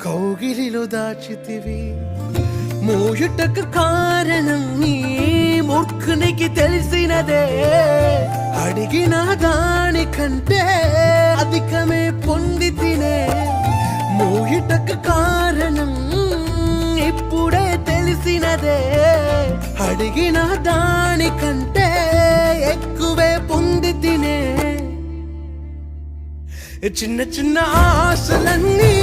కౌగిలిలో దాచితివి మోయుటకు కారణం నీ మూర్ఖునికి తెలిసినదే అడిగిన దానికంటే అధికమే పొంది తినే మోయుటకు కారణం ఇప్పుడే తెలిసినదే అడిగిన దానికంటే ఎక్కువే పొంది తినే చిన్న చిన్న ఆశలన్నీ